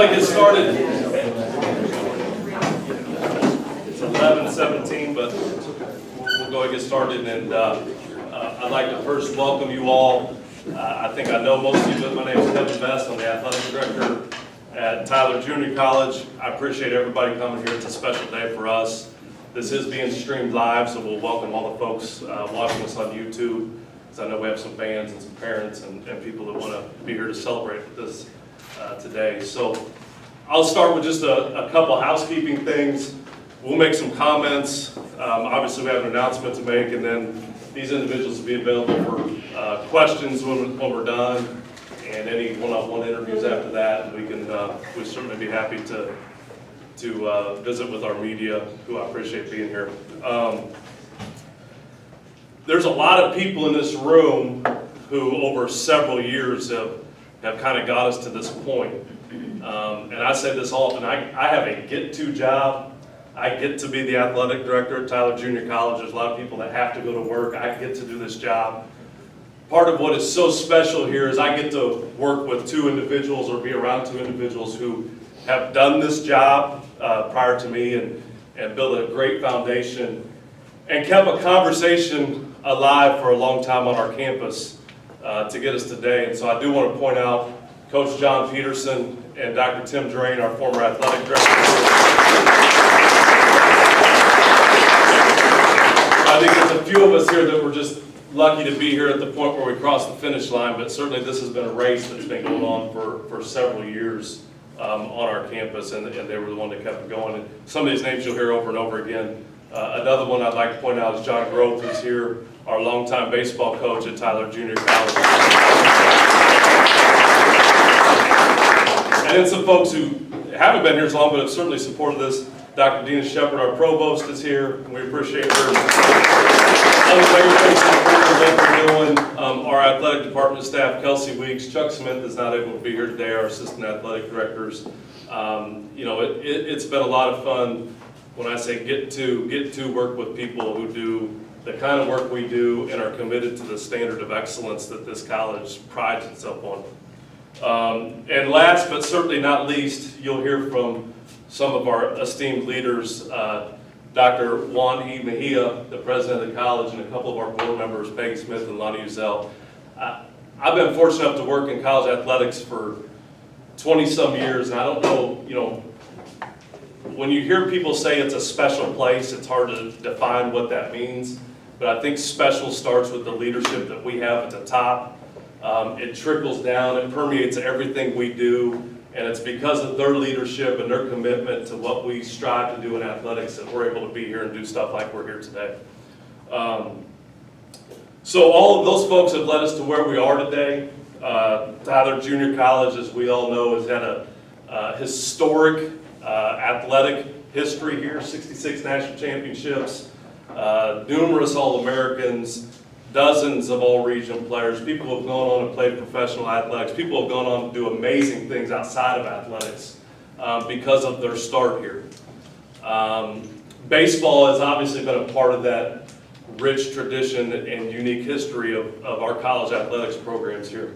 ahead and get started. It's 11:17, but we'll go ahead and get started. And I'd like to first welcome you all. I think I know most of you, but my name is Kevin Best. I'm the athletic director at Tyler Junior College. I appreciate everybody coming here. It's a special day for us. This is being streamed live, so we'll welcome all the folks watching us on YouTube. Because I know we have some fans and some parents and people that want to be here to celebrate with this today. So I'll start with just a couple housekeeping things. We'll make some comments. Obviously, we have an announcement to make, and then these individuals will be available for questions when we're done, and any one-on-one interviews after that. And we'd certainly be happy to visit with our media, who I appreciate being here. There's a lot of people in this room who, over several years, have kind of got us to this point. And I say this often, I have a get-to job. I get to be the athletic director at Tyler Junior College. There's a lot of people that have to go to work. I get to do this job. Part of what is so special here is I get to work with two individuals or be around two individuals who have done this job prior to me and built a great foundation and kept a conversation alive for a long time on our campus to get us today. And so I do want to point out Coach John Peterson and Dr. Tim Drain, our former athletic director. I think there's a few of us here that were just lucky to be here at the point where we crossed the finish line, but certainly this has been a race that's been going on for several years on our campus, and they were the one that kept it going. And some of these names you'll hear over and over again. Another one I'd like to point out is John Grove, who's here, our longtime baseball coach at Tyler Junior College. And then some folks who haven't been here as long, but have certainly supported this. Dr. Dina Shepard, our provost, is here, and we appreciate her. Doing. Our athletic department staff, Kelsey Weeks, Chuck Smith is not able to be here today, our assistant athletic directors. It's been a lot of fun when I say get to work with people who do the kind of work we do and are committed to the standard of excellence that this college prides itself on. And last but certainly not least, you'll hear from some of our esteemed leaders, Dr. Juan E. Mejia, the president of the college, and a couple of our board members, Peggy Smith and Lonnie Uzel. I've been fortunate enough to work in college athletics for 20-some years, and I don't know, when you hear people say it's a special place, it's hard to define what that means, but I think special starts with the leadership that we have at the top. It trickles down, it permeates everything we do, and it's because of their leadership and their commitment to what we strive to do in athletics that we're able to be here and do stuff like we're here today. So all of those folks have led us to where we are today. Tyler Junior College, as we all know, has had a historic athletic history here, 66 national championships, numerous All-Americans, dozens of all-region players. People have gone on and played professional athletics. People have gone on to do amazing things outside of athletics because of their start here. Baseball has obviously been a part of that rich tradition and unique history of our college athletics programs here.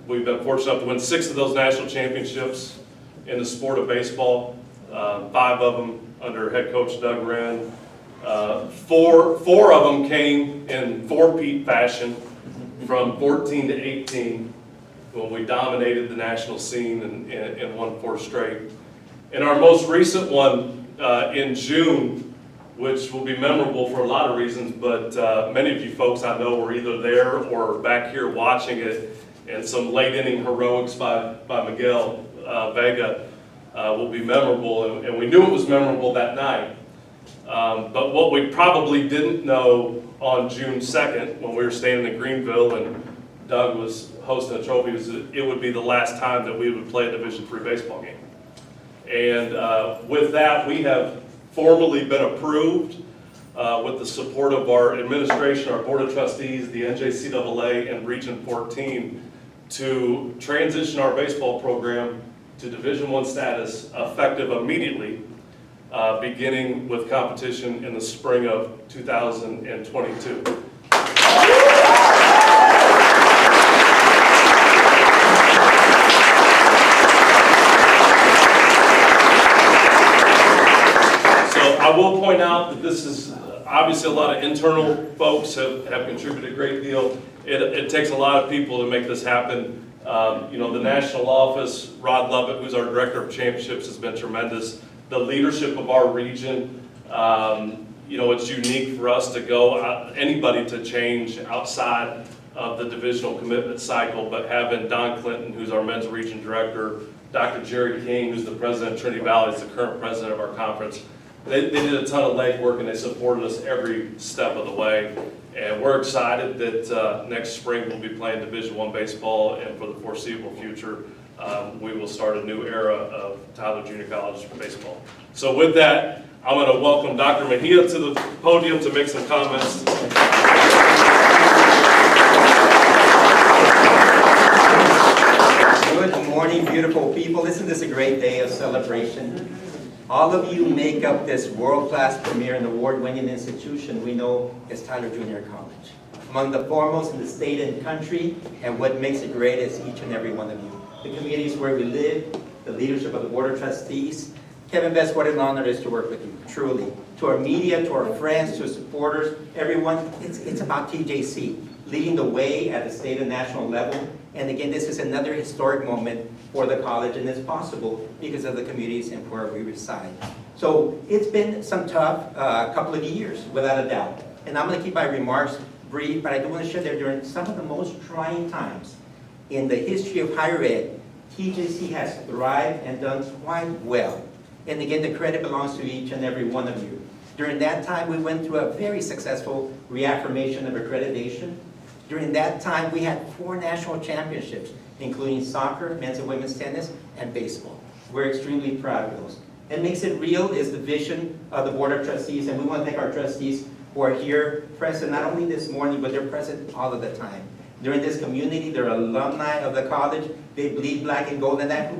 We've been fortunate enough to win 6 of those national championships in the sport of baseball, 5 of them under head coach Doug Wren. 4 of them came in four-peat fashion from 14 to 18 when we dominated the national scene and won 4 straight. And our most recent one in June, which will be memorable for a lot of reasons, but many of you folks I know were either there or back here watching it, and some late inning heroics by Miguel Vega will be memorable, and we knew it was memorable that night. But what we probably didn't know on June 2nd, when we were standing in Greenville and Doug was hosting a trophy, was that it would be the last time that we would play a Division III baseball game. And with that, we have formally been approved with the support of our administration, our Board of Trustees, the NJCAA, and Region 14 to transition our baseball program to Division I status effective immediately, beginning with competition in the spring of 2022. I will point out that this is obviously a lot of internal folks have contributed a great deal. It takes a lot of people to make this happen. The national office, Rod Lovett, who's our director of championships, has been tremendous. The leadership of our region, it's unique for us to go, anybody to change outside of the divisional commitment cycle, but having Don Clinton, who's our men's region director, Dr. Jerry King, who's the president of Trinity Valley, is the current president of our conference. They did a ton of legwork and they supported us every step of the way. And we're excited that next spring we'll be playing Division I baseball, and for the foreseeable future, we will start a new era of Tyler Junior College baseball. So with that, I'm going to welcome Dr. Mejia to the podium to make some comments. Good morning, beautiful people. Isn't this a great day of celebration? All of you make up this world-class premier and award-winning institution we know is Tyler Junior College. Among the foremost in the state and country, and what makes it great is each and every one of you. The communities where we live, the leadership of the Board of Trustees. Kevin Best, what an honor it is to work with you, truly. To our media, to our friends, to our supporters, everyone, it's about TJC, leading the way at the state and national level. And again, this is another historic moment for the college, and it's possible because of the communities and where we reside. So it's been some tough couple of years, without a doubt. And I'm going to keep my remarks brief, but I do want to share that during some of the most trying times in the history of higher ed, TJC has thrived and done quite well. And again, the credit belongs to each and every one of you. During that time, we went through a very successful reaffirmation of accreditation. During that time, we had 4 national championships, including soccer, men's and women's tennis, and baseball. We're extremely proud of those. What makes it real is the vision of the Board of Trustees, and we want to thank our trustees who are here present, not only this morning, but they're present all of the time. During this community, they're alumni of the college. They bleed black and gold, and that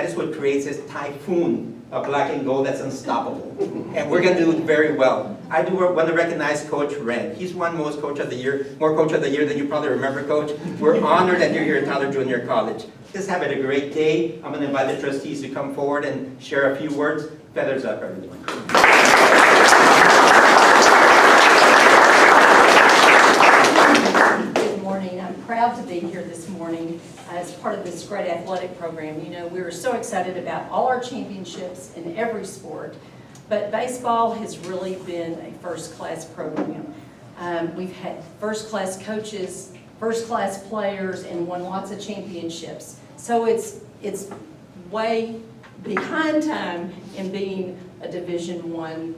is what creates this typhoon of black and gold that's unstoppable. And we're going to do very well. I do want to recognize Coach Wren. He's won most Coach of the Year, more Coach of the Year than you probably remember, Coach. We're honored that you're here at Tyler Junior College. Just have it a great day. I'm going to invite the trustees to come forward and share a few words. Feathers up, everyone. Good morning. I'm proud to be here this morning as part of this great athletic program. You know, we were so excited about all our championships in every sport, but baseball has really been a first-class program. We've had first-class coaches, first-class players, and won lots of championships. So it's way behind time in being a Division I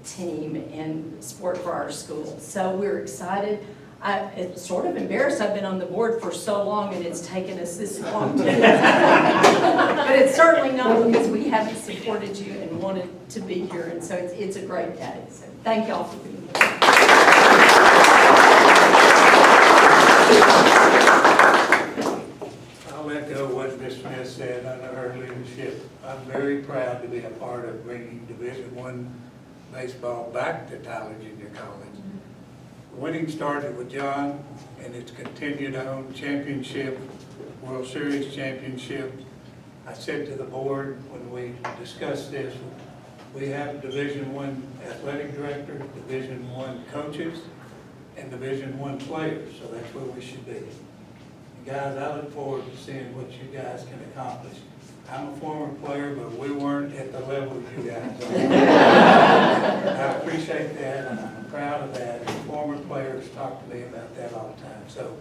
team and sport for our school. So we're excited. It's sort of embarrassed. I've been on the board for so long and it's taken us this long to but it's certainly not because we haven't supported you and wanted to be here, and so it's a great day. So thank y'all for being here. I'll echo what Ms. Smith said under her leadership. I'm very proud to be a part of bringing Division I baseball back to Tyler Junior College. Winning started with John, and it's continued on. Championship, World Series championship. I said to the board when we discussed this, we have Division I athletic director, Division I coaches, and Division I players, so that's where we should be. And guys, I look forward to seeing what you guys can accomplish. I'm a former player, but we weren't at the level you guys are. I appreciate that, and I'm proud of that. And former players talk to me about that all the time. So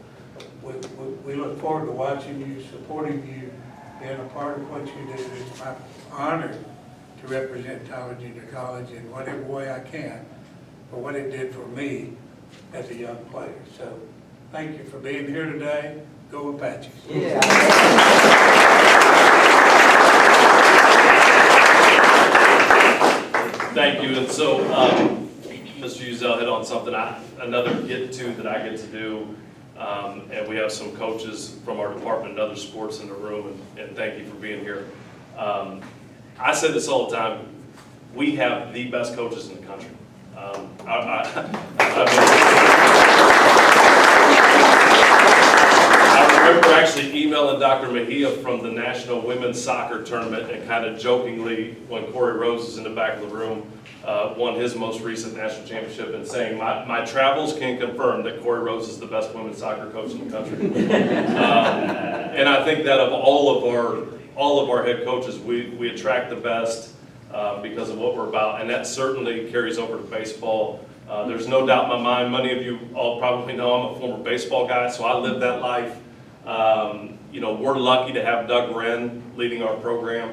we look forward to watching you, supporting you, being a part of what you do. It's my honor to represent Tyler Junior College in whatever way I can for what it did for me as a young player. So thank you for being here today. Go Apaches. Yeah. Thank you. And so, Mr. Uzel hit on something, another get-to that I get to do, and we have some coaches from our department and other sports in the room, and thank you for being here. I say this all the time, we have the best coaches in the country. I remember actually emailing Dr. Mejia from the National Women's Soccer Tournament, and kind of jokingly, when Corey Rose is in the back of the room, won his most recent national championship, and saying, my travels can confirm that Corey Rose is the best women's soccer coach in the country. And I think that of all of our head coaches, we attract the best because of what we're about, and that certainly carries over to baseball. There's no doubt in my mind, many of you all probably know I'm a former baseball guy, so I lived that life. You know, we're lucky to have Doug Wren leading our program,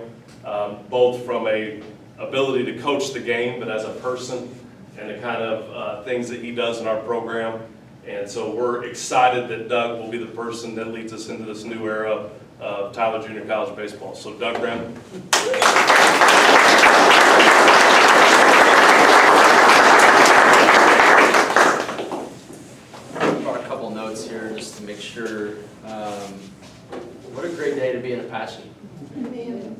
both from a ability to coach the game, but as a person, and the kind of things that he does in our program. And so we're excited that Doug will be the person that leads us into this new era of Tyler Junior College baseball. So Doug Wren. Brought a couple notes here just to make sure. What a great day to be an Apache. Man,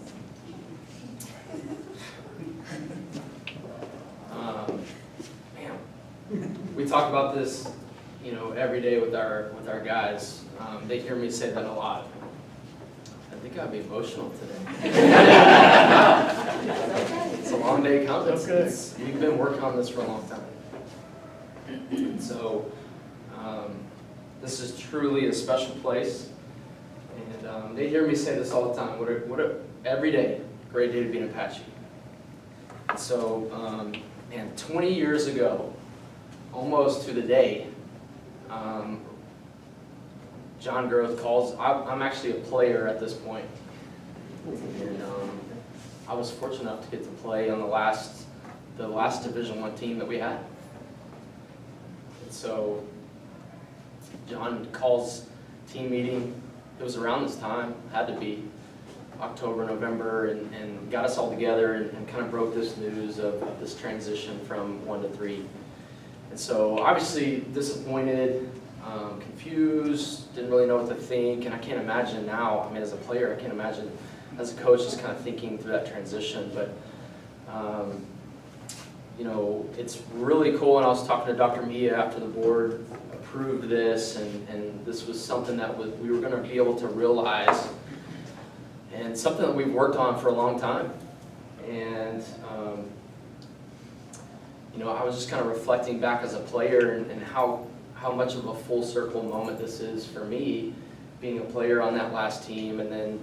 we talk about this, you know, every day with our guys. They hear me say that a lot. I think I'd be emotional today. It's a long day coming. We've been working on this for a long time. So this is truly a special place. And they hear me say this all the time. Every day, great day to be an Apache. So, man, 20 years ago, almost to the day, John Groth calls. I'm actually a player at this point, and I was fortunate enough to get to play on the last Division I team that we had. And so, John calls team meeting. It was around this time, had to be October, November, and got us all together and kind of broke this news of this transition from 1 to 3. And so obviously disappointed, confused, didn't really know what to think, and I can't imagine now, I mean as a player, I can't imagine as a coach just kind of thinking through that transition, but you know, it's really cool, and I was talking to Dr. Mejia after the board approved this, and this was something that we were going to be able to realize, and something that we've worked on for a long time. And you know, I was just kind of reflecting back as a player and how much of a full circle moment this is for me, being a player on that last team, and then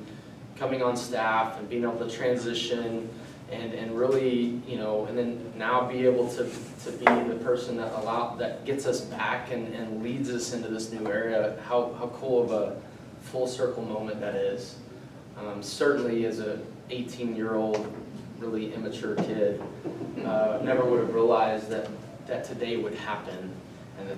coming on staff and being able to transition and really, you know, and then now be able to be the person that gets us back and leads us into this new area. How cool of a full circle moment that is. Certainly as a 18-year-old, really immature kid, never would have realized that today would happen, and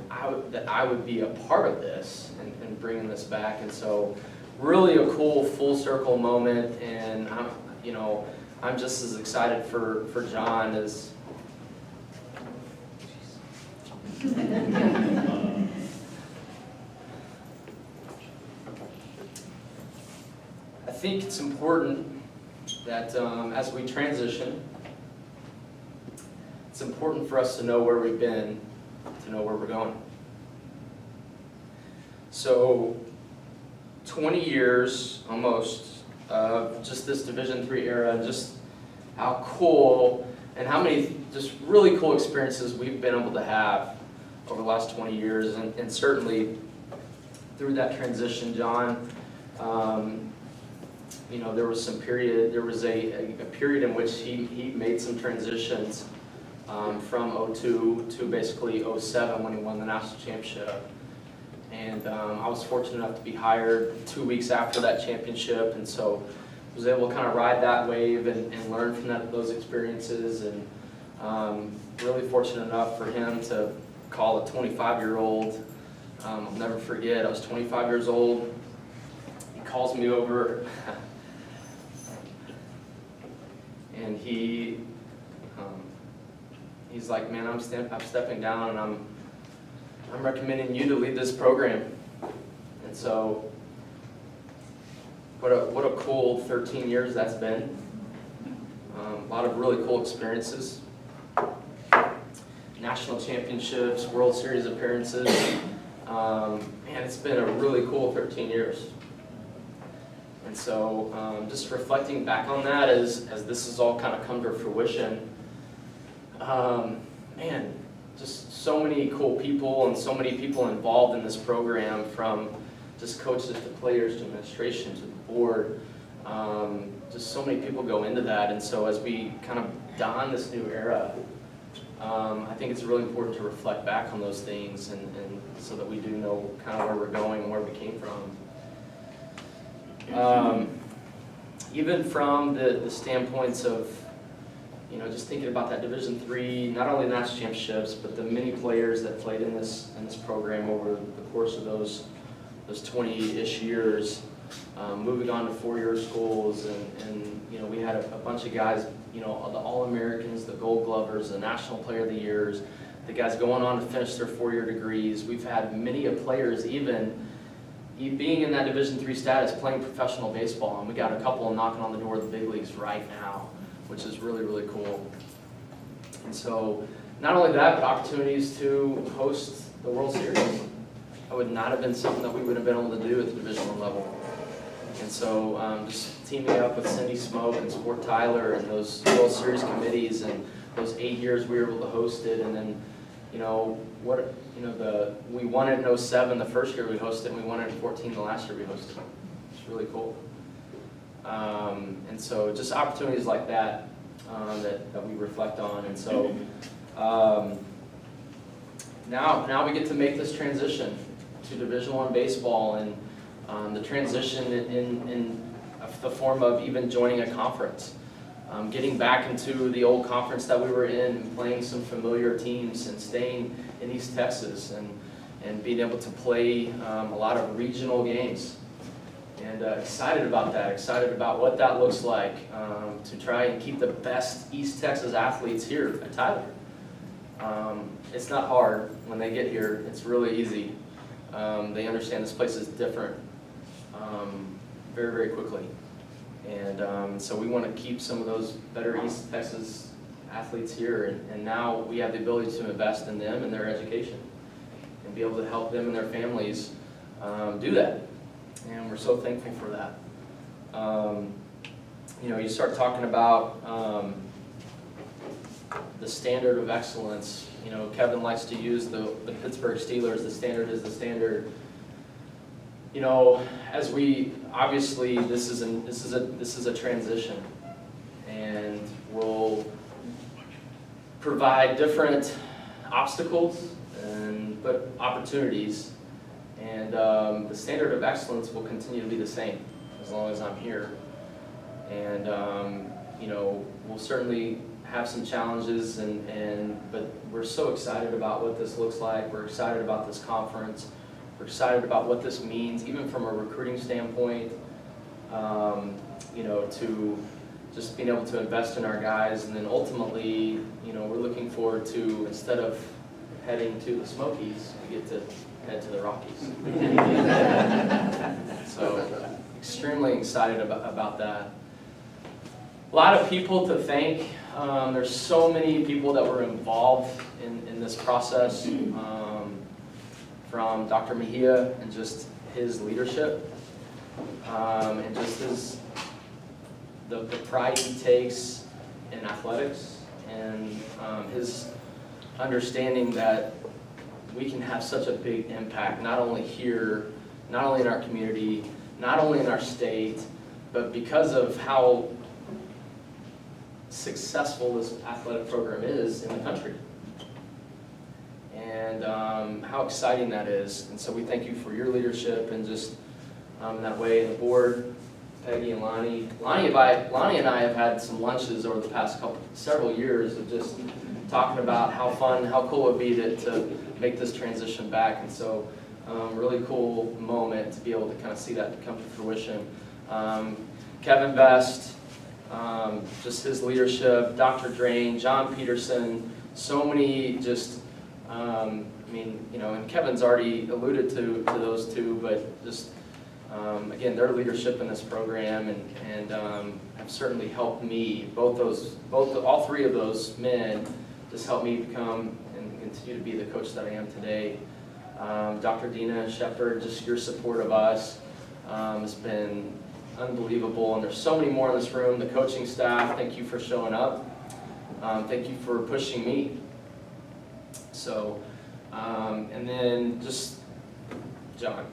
that I would be a part of this and bringing this back. And so, really a cool full circle moment, and I'm just as excited for John as. I think it's important that as we transition, it's important for us to know where we've been, to know where we're going. So, 20 years almost of just this Division III era, and just how cool and how many just really cool experiences we've been able to have over the last 20 years, and certainly through that transition, John. You know, there was a period in which he made some transitions from 02 to basically 07 when he won the national championship. And I was fortunate enough to be hired 2 weeks after that championship, and so was able to kind of ride that wave and learn from those experiences, and really fortunate enough for him to call a 25-year-old. I'll never forget, I was 25 years old. He calls me over, and he's like, man, I'm stepping down, and I'm recommending you to lead this program. And so, what a cool 13 years that's been. A lot of really cool experiences. National championships, World Series appearances. Man, it's been a really cool 13 years. And so just reflecting back on that as this has all kind of come to fruition, man, just so many cool people and so many people involved in this program, from just coaches to players to administration to the board. Just so many people go into that, and so as we kind of don this new era, I think it's really important to reflect back on those things, and so that we do know kind of where we're going and where we came from. Even from the standpoints of, you know, just thinking about that Division III, not only national championships, but the many players that played in this program over the course of those 20-ish years, moving on to four-year schools, and you know, we had a bunch of guys, you know, the All-Americans, the Gold Glovers, the National Player of the Years, the guys going on to finish their four-year degrees. We've had many of players even being in that Division III status, playing professional baseball, and we got a couple knocking on the door of the big leagues right now, which is really, really cool. And so, not only that, but opportunities to host the World Series. That would not have been something that we would have been able to do at the Division I level. And so, just teaming up with Cindy Smoke and Sport Tyler and those World Series committees, and those 8 years we were able to host it, and then, you know, we won it in 07 the first year we hosted it, and we won it in 14 the last year we hosted it. It's really cool. And so just opportunities like that, that we reflect on. And so now we get to make this transition to Division I baseball, and the transition in the form of even joining a conference. Getting back into the old conference that we were in, and playing some familiar teams, and staying in East Texas, and being able to play a lot of regional games. And excited about that, excited about what that looks like, to try and keep the best East Texas athletes here at Tyler. It's not hard when they get here, it's really easy. They understand this place is different very, very quickly. And so we want to keep some of those better East Texas athletes here, and now we have the ability to invest in them and their education, and be able to help them and their families do that. And we're so thankful for that. You know, you start talking about the standard of excellence. You know, Kevin likes to use the Pittsburgh Steelers, the standard is the standard. You know, as we, obviously, this is a transition, and we'll provide different obstacles but opportunities. And the standard of excellence will continue to be the same as long as I'm here. And you know, we'll certainly have some challenges, but we're so excited about what this looks like. We're excited about this conference. We're excited about what this means, even from a recruiting standpoint. You know, to just being able to invest in our guys, and then ultimately, you know, we're looking forward to, instead of heading to the Smokies, we get to head to the Rockies. So, extremely excited about that. A lot of people to thank. There's so many people that were involved in this process, from Dr. Mejia and just his leadership, and just the pride he takes in athletics, and his understanding that we can have such a big impact, not only here, not only in our community, not only in our state, but because of how successful this athletic program is in the country. And how exciting that is. And so we thank you for your leadership, and just in that way, the board, Peggy and Lonnie. Lonnie and I have had some lunches over the past several years of just talking about how fun, how cool it would be to make this transition back. And so really cool moment to be able to kind of see that come to fruition. Kevin Best, just his leadership, Dr. Drain, John Peterson, so many just, I mean, you know, and Kevin's already alluded to those two, but just, again, their leadership in this program, and have certainly helped me. All three of those men just helped me become and continue to be the coach that I am today. Dr. Dina Shepard, just your support of us has been unbelievable, and there's so many more in this room. The coaching staff, thank you for showing up. Thank you for pushing me. So, and then just, John.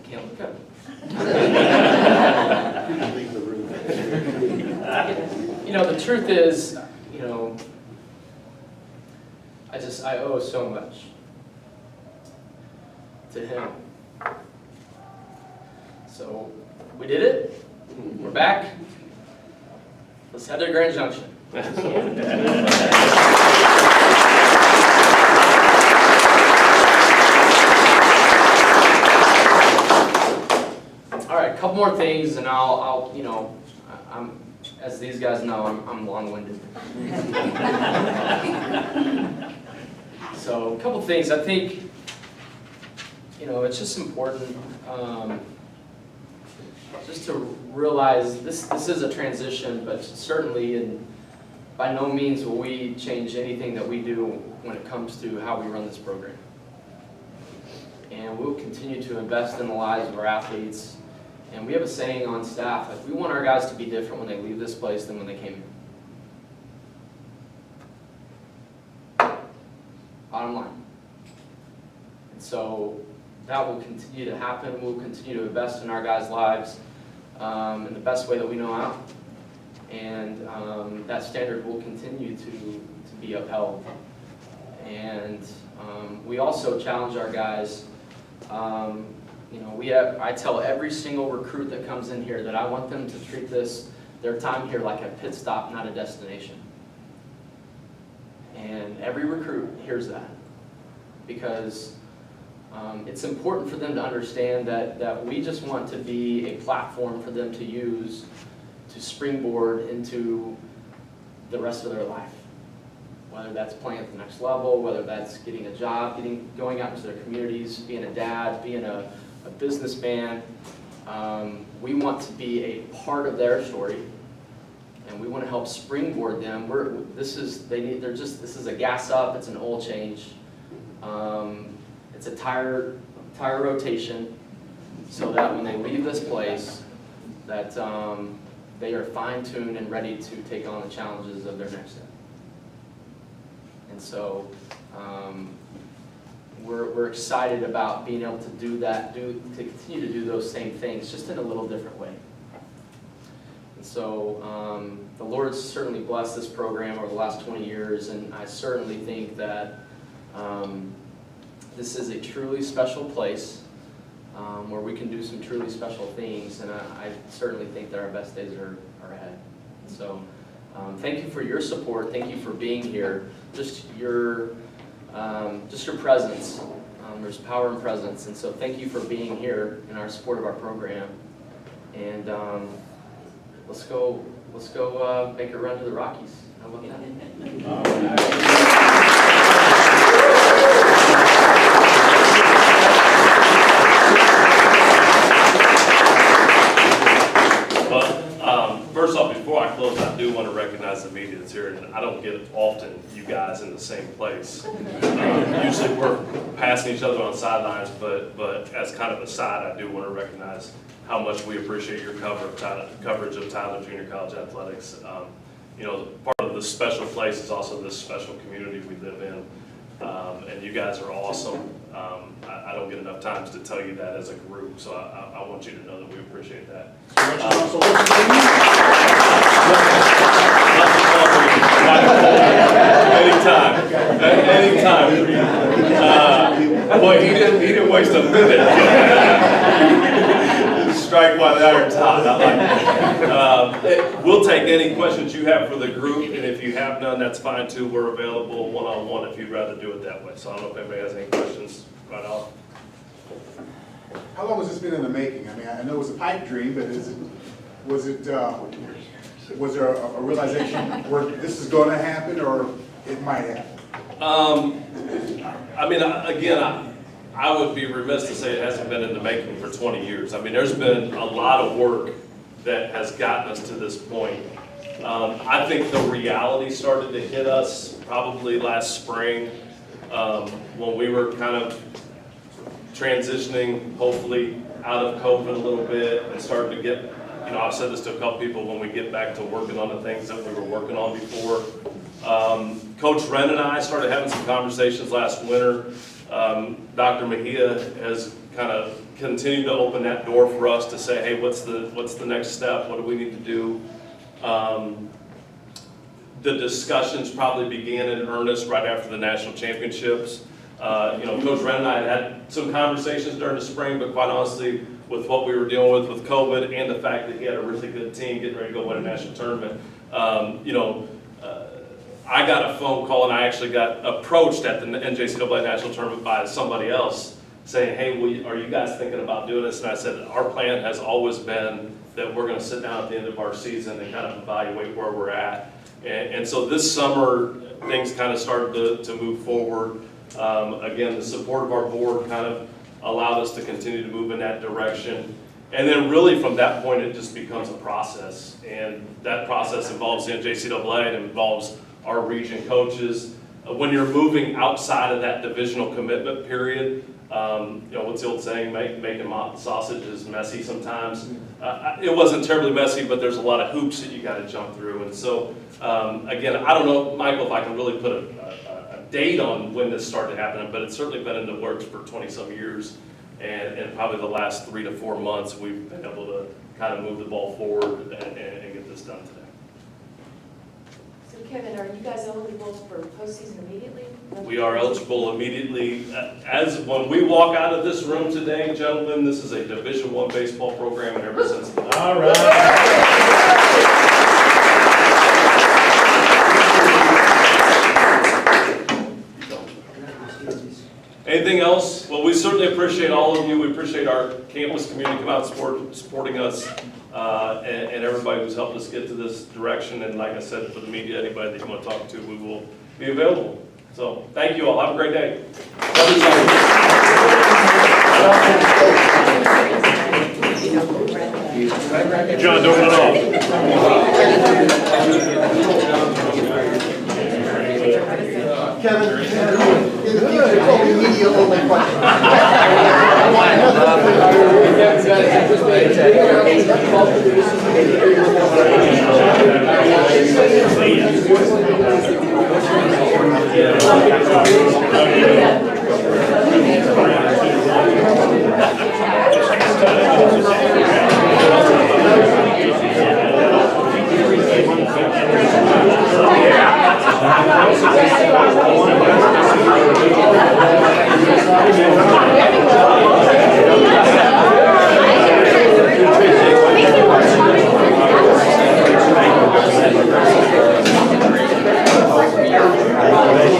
Can't look up. You know, the truth is, you know, I owe so much to him. So, we did it. We're back. Let's head to Grand Junction. All right, a couple more things, and I'll, you know, I'm, as these guys know, I'm long-winded. So, a couple things. I think, you know, it's just important just to realize this is a transition, but certainly, and by no means will we change anything that we do when it comes to how we run this program. And we'll continue to invest in the lives of our athletes. And we have a saying on staff, like, we want our guys to be different when they leave this place than when they came here. Bottom line. And so that will continue to happen. We'll continue to invest in our guys' lives in the best way that we know how. And that standard will continue to be upheld. And we also challenge our guys. You know, I tell every single recruit that comes in here that I want them to treat their time here like a pit stop, not a destination. And every recruit hears that, because it's important for them to understand that we just want to be a platform for them to use to springboard into the rest of their life. Whether that's playing at the next level, whether that's getting a job, going out into their communities, being a dad, being a businessman. We want to be a part of their story, and we want to help springboard them. This is a gas up, it's an oil change, it's a tire rotation, so that when they leave this place, that they are fine-tuned and ready to take on the challenges of their next step. And so we're excited about being able to do that, to continue to do those same things, just in a little different way. And so the Lord's certainly blessed this program over the last 20 years, and I certainly think that this is a truly special place where we can do some truly special things, and I certainly think that our best days are ahead. So thank you for your support. Thank you for being here. Just your presence. There's power in presence, and so thank you for being here in our support of our program. And let's go make a run to the Rockies. How about that? First off, before I close, I do want to recognize the media that's here, and I don't get often you guys in the same place. Usually we're passing each other on sidelines, but as kind of a side, I do want to recognize how much we appreciate your coverage of Tyler Junior College athletics. You know, part of this special place is also this special community we live in, and you guys are awesome. I don't get enough times to tell you that as a group, so I want you to know that we appreciate that. Anytime. Boy, he didn't waste a minute. Strike while the iron's hot. I like it. We'll take any questions you have for the group, and if you have none, that's fine too. We're available one-on-one if you'd rather do it that way. So I don't know if anybody has any questions right off. How long has this been in the making? I mean, I know it was a pipe dream, but was there a realization where this is going to happen, or it might happen? I mean, again, I would be remiss to say it hasn't been in the making for 20 years. I mean, there's been a lot of work that has gotten us to this point. I think the reality started to hit us probably last spring, when we were kind of transitioning, hopefully, out of COVID a little bit and started to get, I've said this to a couple people, when we get back to working on the things that we were working on before. Coach Wren and I started having some conversations last winter. Dr. Mejia has kind of continued to open that door for us to say, hey, what's the next step? What do we need to do? The discussions probably began in earnest right after the national championships. Coach Wren and I had some conversations during the spring, but quite honestly, with what we were dealing with COVID and the fact that he had a really good team getting ready to go win a national tournament, I got a phone call and I actually got approached at the NJCAA national tournament by somebody else saying, hey, are you guys thinking about doing this? And I said, our plan has always been that we're going to sit down at the end of our season and kind of evaluate where we're at. And so this summer, things kind of started to move forward. Again, the support of our board kind of allowed us to continue to move in that direction. And then really from that point, it just becomes a process. And that process involves the NJCAA, and it involves our region coaches. When you're moving outside of that divisional commitment period, what's the old saying, making sausage is messy sometimes. It wasn't terribly messy, but there's a lot of hoops that you got to jump through. And so, again, I don't know, Michael, if I can really put a date on when this started happening, but it's certainly been in the works for 20-some years. And probably the last 3 to 4 months, we've been able to kind of move the ball forward and get this done today. So Kevin, are you guys eligible for postseason immediately? We are eligible immediately. As when we walk out of this room today, gentlemen, this is a Division I baseball program, and ever since. All right. Anything else? Well, we certainly appreciate all of you. We appreciate our campus community coming out supporting us, and everybody who's helped us get to this direction. And like I said, for the media, anybody that you want to talk to, we will be available. So thank you all. Have a great day. John, don't run off. Kevin, in the future, it's only media only questions. Thank you.